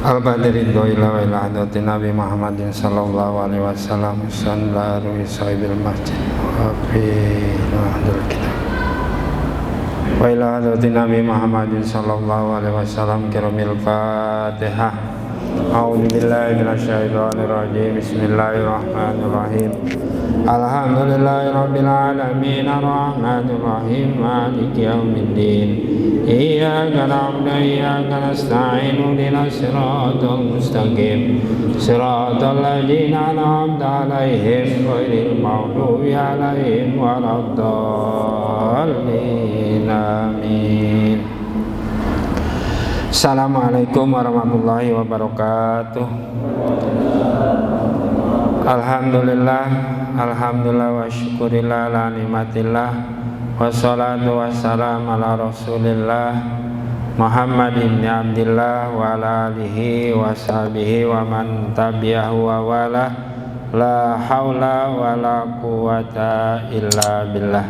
Al-Badri ila wa ila hadrati Nabi Muhammadin sallallahu alaihi wasallam sallallahu sahibil masjid wa fi mahdul kitab wa ila hadrati Nabi Muhammadin sallallahu alaihi wasallam kiramil Fatihah. A'udzu billahi minasyaitonir rajim. Bismillahirrahmanirrahim. Alhamdulillahirabbil alamin arrahmanir rahim maliki yaumiddin. Iyyaka na'budu wa iyyaka nasta'in ihdinas siratal mustaqim siratal ladzina an'amta 'alaihim ghairil maghdubi 'alaihim waladdallin. Amin. Assalamualaikum warahmatullahi wabarakatuh. Alhamdulillah wa syukurillah ala nikmatillah wassalatu wassalamu ala rasulillah Muhammad ibn Abdillah wa ala alihi wa sahbihi wa man tabi'ahu wa wala la hawla wa la quwata illa billah.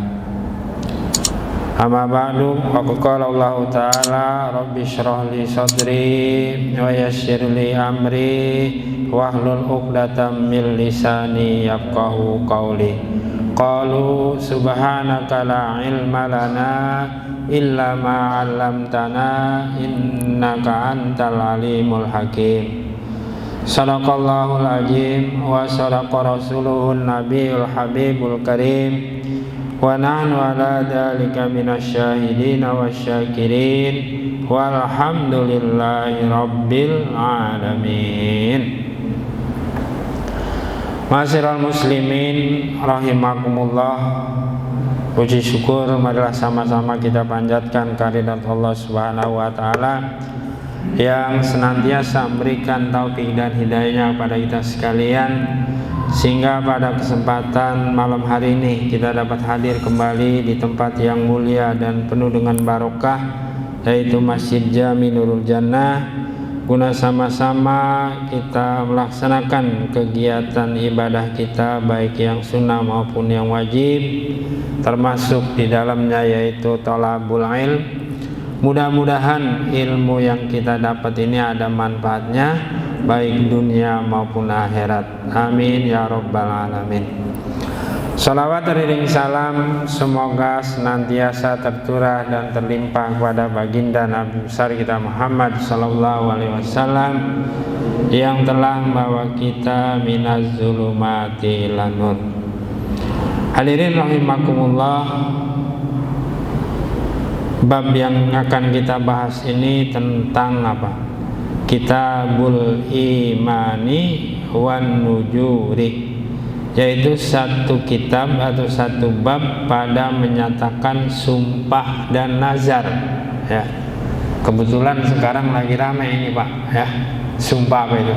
Amma ba'du, qala Allah ta'ala rabbi shrah li sadri wa yassir li amri wahlul 'uqdatam min lisani yafqahu qawli. Qalu subhanaka la ilma lana illa ma 'allamtana innaka antal alimul hakim. Sadaqallahul azim wa sadaqa rasuluhun nabiyul habibul karim wa nahnu ala dzalika minasyahidin wasyakirin walhamdulillahi rabbil alamin. Ma'asyiral muslimin rahimakumullah, puji syukur marilah sama-sama kita panjatkan kehadirat Allah Subhanahu wa taala yang senantiasa memberikan taufik dan hidayahnya kepada kita sekalian, sehingga pada kesempatan malam hari ini kita dapat hadir kembali di tempat yang mulia dan penuh dengan barokah, yaitu Masjid Jami Nurul Jannah, guna sama-sama kita melaksanakan kegiatan ibadah kita baik yang sunnah maupun yang wajib, termasuk di dalamnya yaitu thalabul ilm. Mudah-mudahan ilmu yang kita dapat ini ada manfaatnya baik dunia maupun akhirat. Amin ya rabbal alamin. Salawat teriring salam semoga senantiasa tercurah dan terlimpah kepada baginda Nabi besar kita Muhammad sallallahu alaihi wasallam yang telah membawa kita minaz zulumati ilan nur. Hadirin rahimakumullah, bab yang akan kita bahas ini tentang apa? Kitabul Imani wan Nujuri, yaitu satu kitab atau satu bab pada menyatakan sumpah dan nazar. Ya, kebetulan sekarang lagi ramai ini Pak. Ya, sumpah apa itu?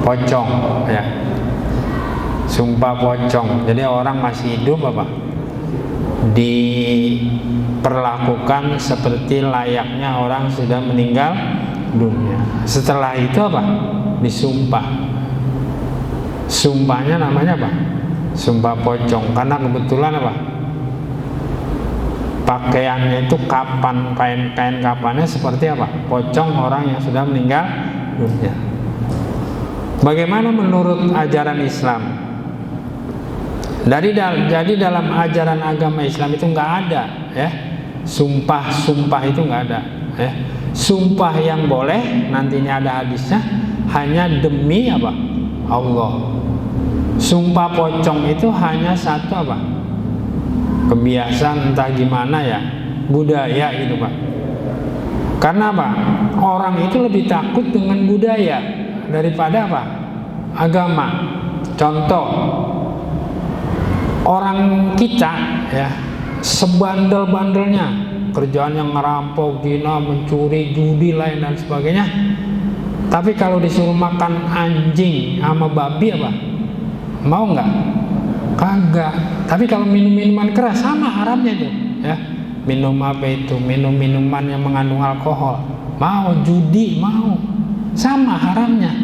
Pocong. Ya, sumpah pocong. Jadi orang masih hidup apa? Diperlakukan seperti layaknya orang sudah meninggal dunia. Setelah itu apa? Disumpah. Sumpahnya namanya apa? Sumpah pocong. Karena kebetulan apa? Pakaiannya itu kain kapannya seperti apa? Pocong orang yang sudah meninggal dunia. Bagaimana menurut ajaran Islam? Jadi dalam ajaran agama Islam itu nggak ada, ya, sumpah itu nggak ada, ya. Sumpah yang boleh nantinya ada hadisnya hanya demi apa? Allah. Sumpah pocong itu hanya satu apa? Kebiasaan entah gimana ya, budaya gitu Pak. Karena apa? Orang itu lebih takut dengan budaya daripada apa? Agama. Contoh, orang kita ya sebandel-bandelnya kerjaan yang ngerampok, zina, mencuri, judi lain dan sebagainya, tapi kalau disuruh makan anjing sama babi apa? Mau nggak? Kagak. Tapi kalau minum minuman keras sama haramnya tuh ya. Minum apa itu? Minum minuman yang mengandung alkohol. Mau, judi mau. Sama haramnya.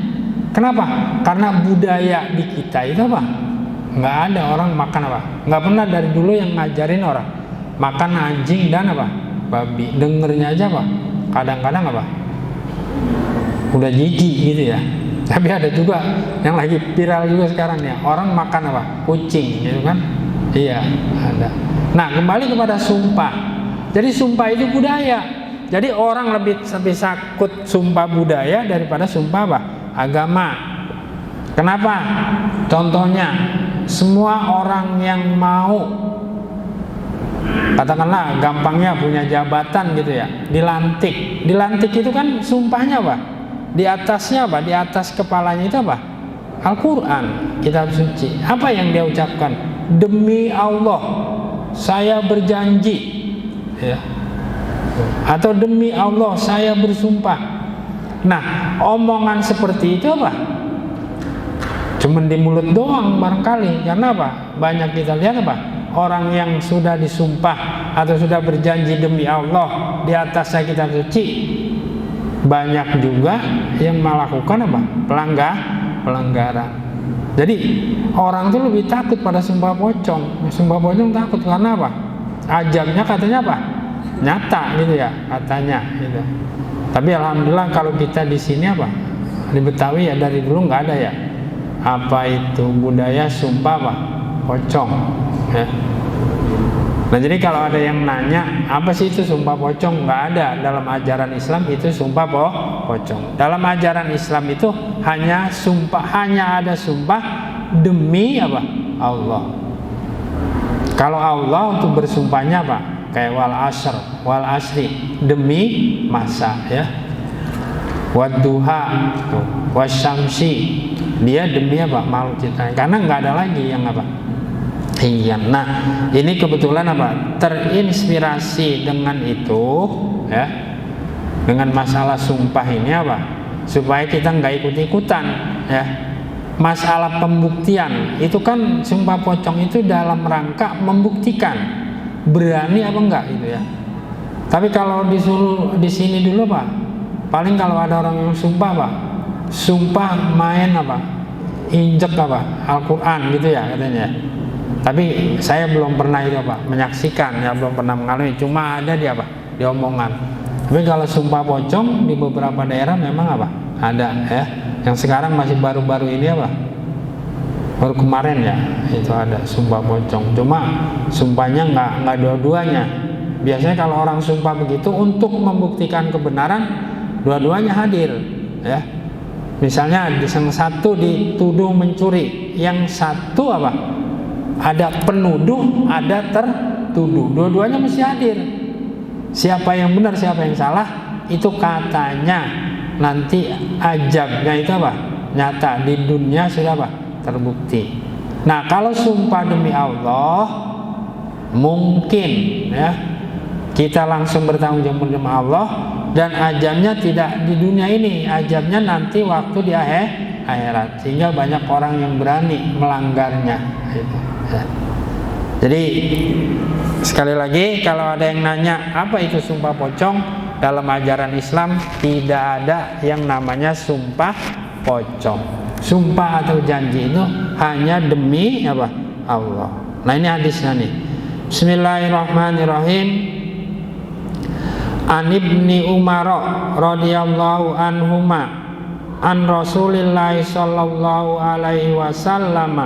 Kenapa? Karena budaya di kita itu apa? Nggak ada orang makan apa? Nggak pernah dari dulu yang ngajarin orang makan anjing dan apa? Babi. Dengernya aja apa? Kadang-kadang apa? udah jijik gitu ya. Tapi ada juga yang lagi viral juga sekarang ya, orang makan apa? Kucing gitu kan. Iya, ada. Nah, kembali kepada sumpah. Jadi sumpah itu budaya. Jadi orang lebih takut sumpah budaya daripada sumpah apa? Agama. Kenapa? Contohnya, semua orang yang mau, katakanlah gampangnya punya jabatan gitu ya, dilantik. Dilantik itu kan sumpahnya apa? Di atasnya apa? Di atas kepalanya itu apa? Al-Quran, kitab suci. Apa yang dia ucapkan? Demi Allah, saya berjanji, ya. Atau demi Allah, saya bersumpah. Nah, omongan seperti itu apa? Cuman di mulut doang barangkali. Karena apa? Banyak kita lihat apa? Orang yang sudah disumpah atau sudah berjanji demi Allah di atasnya kitab suci, banyak juga yang melakukan apa? Pelanggaran. Jadi orang tuh lebih takut pada sumpah pocong. Sumpah pocong takut karena apa? Ajabnya katanya apa? Nyata gitu ya katanya gitu. Tapi alhamdulillah kalau kita di sini apa? Di Betawi ya dari dulu nggak ada ya. Apa itu budaya sumpah apa? Pocong ya. Nah, jadi kalau ada yang nanya apa sih itu sumpah pocong, nggak ada dalam ajaran Islam itu sumpah pocong. Dalam ajaran Islam itu hanya ada sumpah demi apa? Allah. Kalau Allah untuk bersumpahnya apa? Kayak wal asri demi masa ya. Wadduha, wasyamsi, dia demi apa? Makhluk ciptaan. Karena nggak ada lagi yang apa? Iya. Nah, ini kebetulan apa? Terinspirasi dengan itu ya. Dengan masalah sumpah ini apa? Supaya kita nggak ikut-ikutan ya. Masalah pembuktian itu kan sumpah pocong itu dalam rangka membuktikan berani apa enggak gitu ya. Tapi kalau disuruh di sini dulu Pak, paling kalau ada orang yang sumpah Pak, sumpah main apa? Injek apa? Al-Quran gitu ya katanya. Tapi saya belum pernah itu Pak menyaksikan ya, belum pernah mengalami, cuma ada di apa? Di omongan. Tapi kalau sumpah pocong di beberapa daerah memang apa? Ada ya. Yang sekarang masih baru-baru ini apa? Baru kemarin ya itu ada sumpah pocong. Cuma sumpahnya nggak dua-duanya. Biasanya kalau orang sumpah begitu untuk membuktikan kebenaran, dua-duanya hadir ya. Misalnya yang satu dituduh mencuri, yang satu apa? Ada penuduh, ada tertuduh. Dua-duanya mesti hadir. Siapa yang benar, siapa yang salah, itu katanya nanti ajabnya itu apa? Nyata di dunia sudah apa? Terbukti. Nah, kalau sumpah demi Allah mungkin ya kita langsung bertanggung jawab demi Allah dan ajabnya tidak di dunia ini, ajabnya nanti waktu di akhirat. Sehingga banyak orang yang berani melanggarnya gitu. Ya. Jadi sekali lagi kalau ada yang nanya apa itu sumpah pocong, dalam ajaran Islam tidak ada yang namanya sumpah pocong. Sumpah atau janji itu hanya demi apa? Allah. Nah, ini hadisnya nih. Bismillahirrahmanirrahim. An Ibni Umar radhiyallahu anhuma an Rasulillah sallallahu alaihi wasallam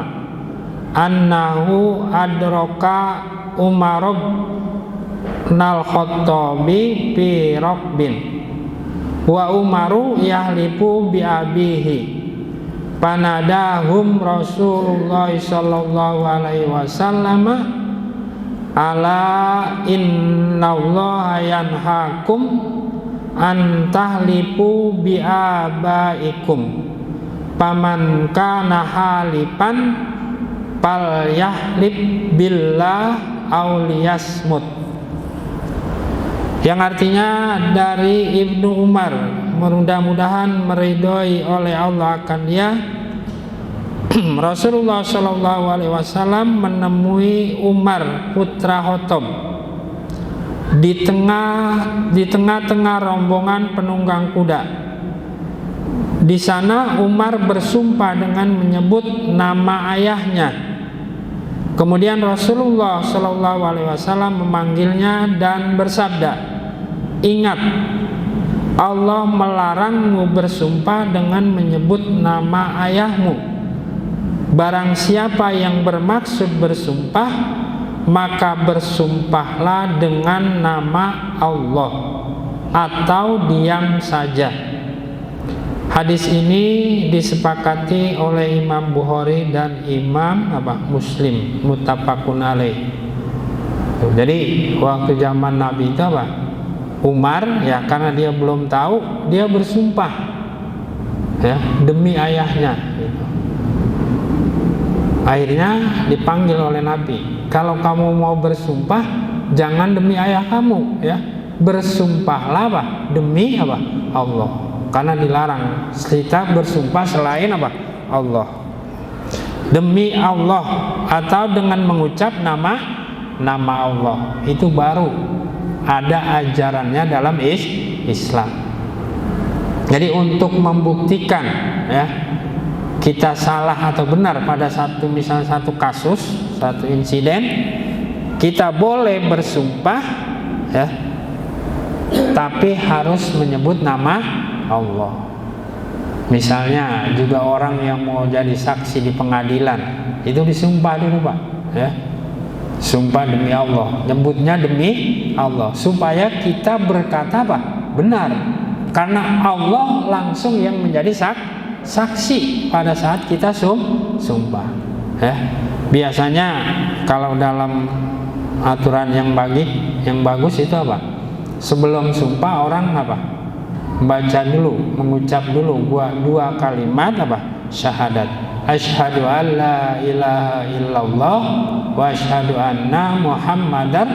annahu adraka Umar nal Khattabi fi Rabbin wa Umaru yahlifu bi abihi panadahum Rasulullah sallallahu alaihi wasallam ala innallaha yanhakum an tahlifu bi abaikum paman kana halifan fal yahlib billah auliyasmut, yang artinya dari Ibnu Umar, mudah-mudahan meridhoi oleh Allah akan dia, Rasulullah Shallallahu Alaihi Wasallam menemui Umar putra Khattab di tengah-tengah rombongan penunggang kuda. Di sana Umar bersumpah dengan menyebut nama ayahnya. Kemudian Rasulullah Shallallahu Alaihi Wasallam memanggilnya dan bersabda, "Ingat, Allah melarangmu bersumpah dengan menyebut nama ayahmu. Barang siapa yang bermaksud bersumpah, maka bersumpahlah dengan nama Allah atau diam saja. Hadis ini disepakati oleh Imam Bukhari dan Imam Muslim, muttafaqun alaih. Jadi waktu zaman Nabi itu Umar ya, karena dia belum tahu, dia bersumpah ya demi ayahnya gitu. Akhirnya dipanggil oleh Nabi, kalau kamu mau bersumpah jangan demi ayah kamu ya, bersumpahlah demi Allah, karena dilarang kita bersumpah selain Allah. Demi Allah atau dengan mengucap nama Allah, itu baru ada ajarannya dalam Islam. Jadi untuk membuktikan ya kita salah atau benar pada misalnya satu kasus, satu insiden, kita boleh bersumpah ya, tapi harus menyebut nama Allah. Misalnya juga orang yang mau jadi saksi di pengadilan, itu disumpah dulu Pak ya. Sumpah demi Allah, nyebutnya demi Allah, supaya kita berkata benar, karena Allah langsung yang menjadi saksi pada saat kita sumpah ya. Biasanya kalau dalam aturan yang bagus itu sebelum sumpah orang baca dulu, mengucap dulu dua kalimat syahadat, asyhadu an la ilaha illallah wa asyhadu anna muhammadar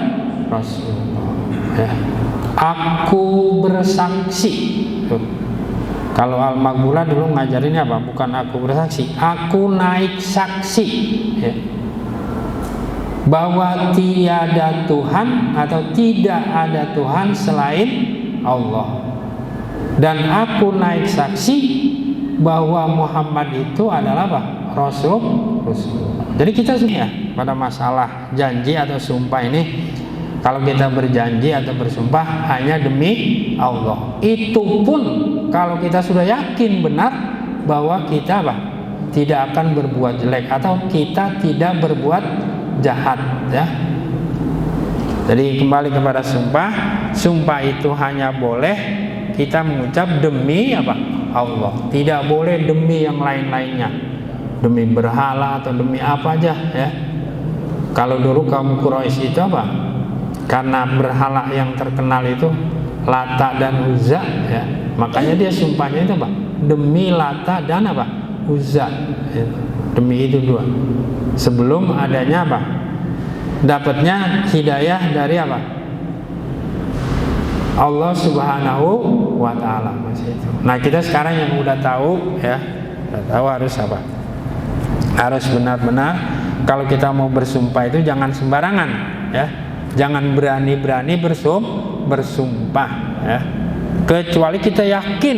rasulullah ya. Aku bersaksi. Kalau Al-Maghfurah dulu ngajarinnya bukan aku bersaksi, aku naik saksi ya, bahwa tiada Tuhan atau tidak ada Tuhan selain Allah, dan aku naik saksi bahwa Muhammad itu adalah Rasul. Jadi kita ya pada masalah janji atau sumpah ini, kalau kita berjanji atau bersumpah hanya demi Allah, itu pun kalau kita sudah yakin benar bahwa kita tidak akan berbuat jelek atau kita tidak berbuat jahat ya. Jadi kembali kepada sumpah, sumpah itu hanya boleh kita mengucap demi Allah, tidak boleh demi yang lain-lainnya, demi berhala atau demi apa aja ya. Kalau dulu kaum Quraisy itu karena berhala yang terkenal itu Lata dan Uzza ya, makanya dia sumpahnya itu demi Lata dan Uzza ya. Demi itu dua, sebelum adanya dapatnya hidayah dari Allah Subhanahu wa ta'ala masih itu. Nah kita sekarang yang udah tahu ya, udah tahu harus harus benar-benar kalau kita mau bersumpah itu jangan sembarangan ya, jangan berani-berani bersumpah ya, kecuali kita yakin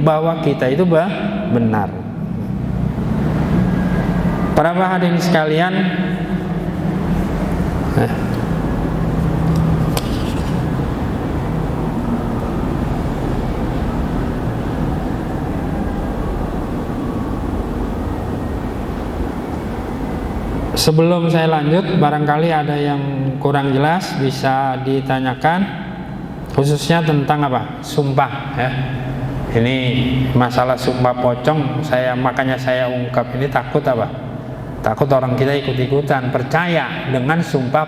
bahwa kita itu benar. Para hadirin sekalian, sebelum saya lanjut, barangkali ada yang kurang jelas bisa ditanyakan, khususnya tentang sumpah ya. Ini masalah sumpah pocong, makanya saya ungkap ini takut takut orang kita ikut-ikutan percaya dengan sumpah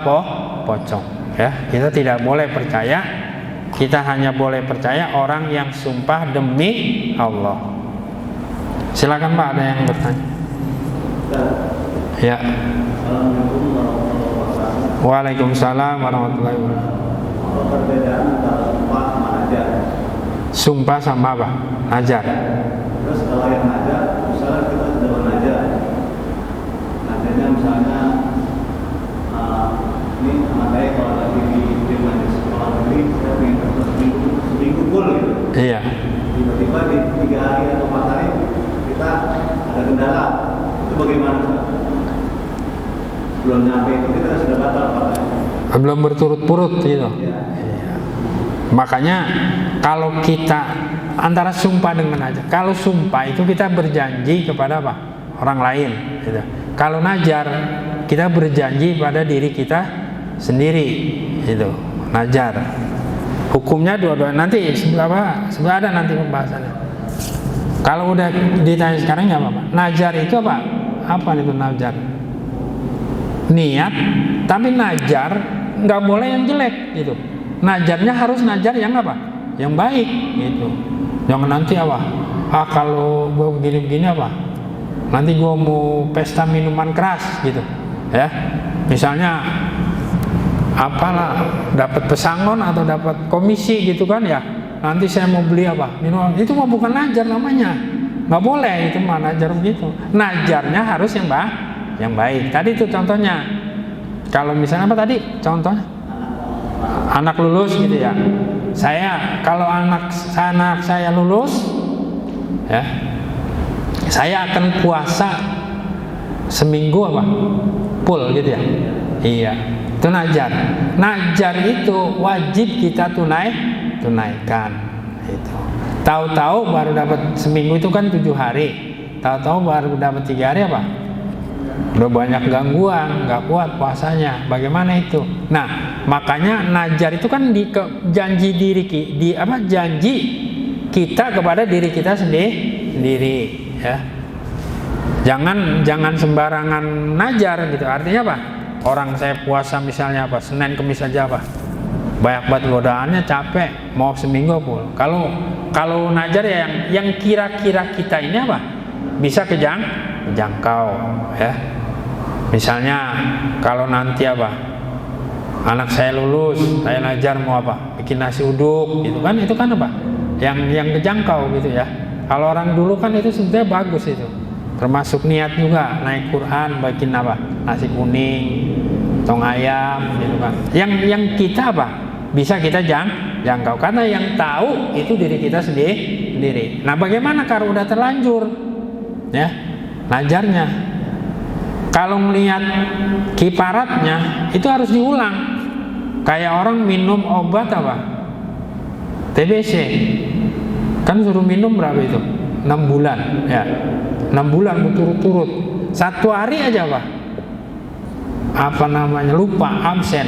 pocong ya. Kita tidak boleh percaya, kita hanya boleh percaya orang yang sumpah demi Allah. Silakan Pak, ada yang bertanya ya. Waalaikumsalam warahmatullahi wabarakatuh. Perbedaan antara sumpah sama najar. Sumpah sama najar. Terus kalau yang najar, misalnya kita sudah menajar, najarnya misalnya ini anak saya kalau lagi di sekolah negeri, saya ingin seminggu full gitu. Iya. Tiba-tiba di 3 hari atau 4 hari kita ada kendala, itu bagaimana? Belum nyampe itu kita sudah batal Pak. Belum berturut-turut gitu. Ya. Makanya kalau kita antara sumpah dengan najar, kalau sumpah itu kita berjanji kepada apa? Orang lain gitu. Kalau najar kita berjanji pada diri kita sendiri gitu. Najar hukumnya dua-dua nanti sebelah ada nanti pembahasannya. Kalau udah ditanya sekarang nggak apa-apa. Najar itu apa? Apa itu najar? Niat, tapi najar nggak boleh yang jelek gitu. Najarnya harus najar yang apa? Yang baik gitu. Jangan nanti apa? Kalau gue begini-begini apa? Nanti gue mau pesta minuman keras gitu, ya. Misalnya apalah, dapat pesangon atau dapat komisi gitu kan ya. Nanti saya mau beli apa? Minuman. Itu mah bukan najar namanya. Nggak boleh itu mah najar begitu. Najarnya harus yang baik. Tadi itu contohnya. Kalau misalnya apa tadi? Contohnya anak lulus gitu ya. Kalau anak saya lulus, ya, saya akan puasa seminggu apa? Full gitu ya. Iya, itu najar. Najar itu wajib kita tunaikan. Itu. Tahu-tahu baru dapat seminggu itu kan 7 hari. Tahu-tahu baru dapat 3 hari apa? Udah banyak gangguan, nggak kuat puasanya. Bagaimana itu? Nah, makanya najar itu kan janji janji kita kepada diri kita sendiri, ya. Jangan sembarangan najar gitu. Artinya apa? Orang saya puasa misalnya apa? Senin Kemis aja apa? Banyak banget godaannya, capek, mau seminggu pun. Kalau najar ya yang kira-kira kita ini apa? Bisa jangkau, ya. Misalnya kalau nanti apa? Anak saya lulus, saya najar mau apa? Bikin nasi uduk gitu kan, itu kan apa? Yang kejangkau gitu ya. Kalau orang dulu kan itu sebenarnya bagus itu. Termasuk niat juga, naik Quran, bikin apa? Nasi kuning, tong ayam gitu kan. Yang kita apa? Bisa kita jangkau karena yang tahu itu diri kita sendiri. Nah, bagaimana kalau udah terlanjur? Ya, najarnya. Kalau melihat kiparatnya itu harus diulang. Kayak orang minum obat apa? TBC. Kan suruh minum berapa itu? 6 bulan, ya. 6 bulan berturut-turut. 1 hari aja apa namanya? Lupa, absen.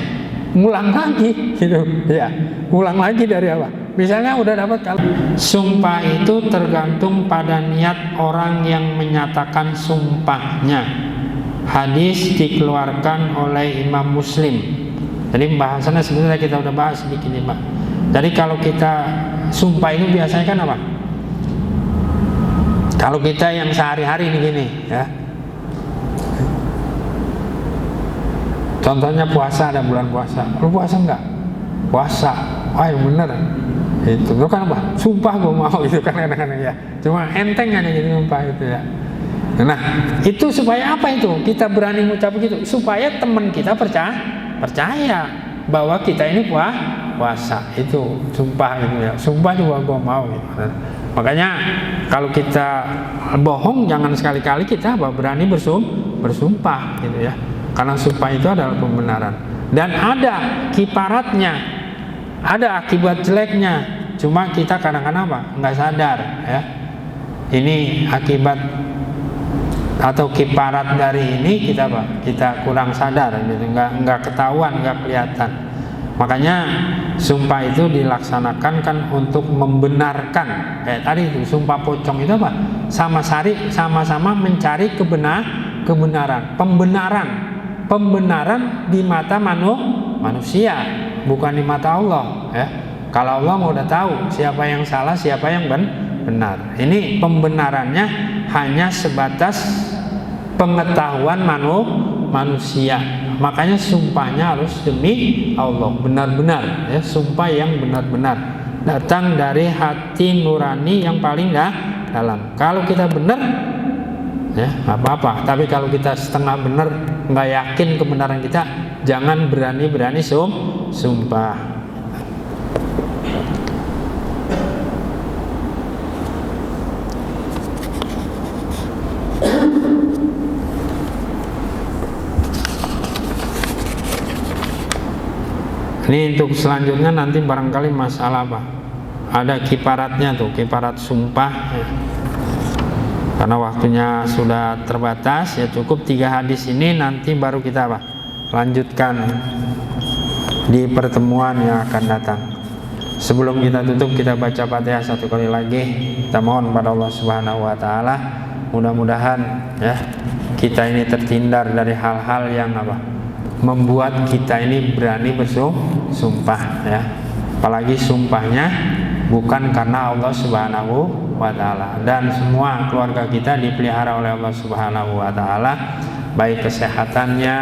Ngulang lagi gitu, ya. Ulang lagi dari apa? Misalnya udah dapat kalau sumpah itu tergantung pada niat orang yang menyatakan sumpahnya. Hadis dikeluarkan oleh Imam Muslim. Jadi bahasannya sebenarnya kita udah bahas sedikit nih, Pak. Jadi kalau kita sumpah itu biasanya kan apa? Kalau kita yang sehari-hari ini gini, ya. Contohnya puasa, ada bulan puasa. Lu puasa enggak? Puasa. Wah, yang bener. Itu lu kan apa? Sumpah gue mau gitu kan kadang-kadang ya. Cuma enteng aja gitu sumpah itu ya. Nah, itu supaya apa itu? Kita berani mengucap begitu supaya teman kita percaya bahwa kita ini puasa. Itu sumpah gitu ya. Sumpah juga gue mau gitu. Makanya kalau kita bohong jangan sekali-kali kita berani bersumpah gitu ya. Karena sumpah itu adalah pembenaran. Dan ada kiparatnya, ada akibat jeleknya. Cuma kita kadang-kadang nggak sadar ya. Ini akibat atau kiparat dari ini kita kurang sadar gitu. Nggak ketahuan, nggak kelihatan. Makanya sumpah itu dilaksanakan kan untuk membenarkan. Kayak tadi itu sumpah pocong itu apa? Sama-sama mencari kebenaran, pembenaran di mata manusia, bukan di mata Allah ya. Kalau Allah mau udah tahu siapa yang salah, siapa yang benar. Ini pembenarannya hanya sebatas pengetahuan manusia. Makanya sumpahnya harus demi Allah, benar-benar ya, sumpah yang benar-benar datang dari hati nurani yang paling dalam. Kalau kita benar ya nggak apa-apa, tapi kalau kita setengah benar, nggak yakin kebenaran kita, jangan berani sumpah. Ini untuk selanjutnya nanti barangkali masalah apa? Ada kiparatnya tuh, kiparat sumpah ya. Karena waktunya sudah terbatas ya, cukup 3 hadis ini nanti baru kita apa? Lanjutkan di pertemuan yang akan datang. Sebelum kita tutup, kita baca Fatihah 1 kali lagi. Kita mohon pada Allah Subhanahu wa taala, mudah-mudahan ya kita ini terhindar dari hal-hal yang apa? Membuat kita ini berani bersumpah ya. Apalagi sumpahnya bukan karena Allah Subhanahu wa taala, dan semua keluarga kita dipelihara oleh Allah Subhanahu wa taala, baik kesehatannya,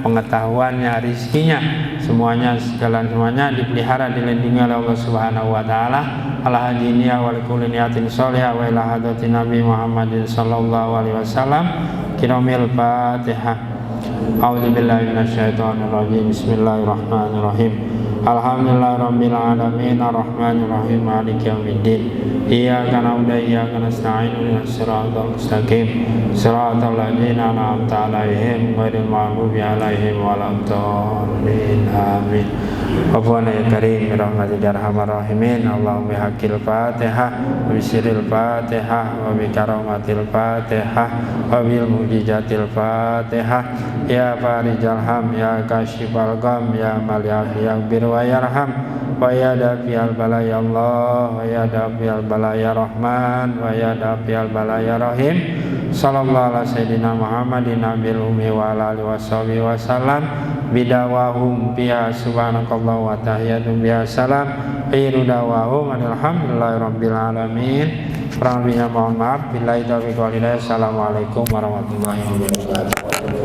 pengetahuannya, rizkinya, semuanya, segala semuanya dipelihara, dilindungi oleh Allah Subhanahu wa taala. Ala hajiniya wa likulli niyatin sholihah wa ila hadratin Nabi Muhammadin sallallahu alaihi wasallam. Kiromil Fatihah. A'udzubillahi minasyaitonir rajim. Bismillahirrahmanirrahim. Alhamdulillahirabbil alamin arrahmanir rahim maliki yaumiddin. Iyyaka na'budu wa iyyaka nasta'in ihdinas siratal mustaqim siratal ladzina an'amta 'alaihim ghairil maghdubi 'alaihim waladdallin. Amin. Rabbana ya karim birahmatika arhamar rahimin. Allahumma bihaqqil Fatihah wa bisirril Fatihah wa bi karamatil Fatihah wa bil mu'jizatil Fatihah. Ya farijal ham, ya kashifal gham, ya maliak yaghfir wa yarham, wa ya dafiyal balaya Allah, wa ya dafiyal balaya Rahman, wa ya dafiyal balaya Rahim. Sallallahu ala sayyidina Muhammadin nabil ummi wa ala alihi washabihi wasallam. Bidawahum biha subhanakallah wa tahiyatum biha salam. Khairu dawahum alhamdulillahi rabbil alamin. Kurang lebihnya mohon maaf. Billahi taufiq wal hidayah. Assalamualaikum warahmatullahi wabarakatuh.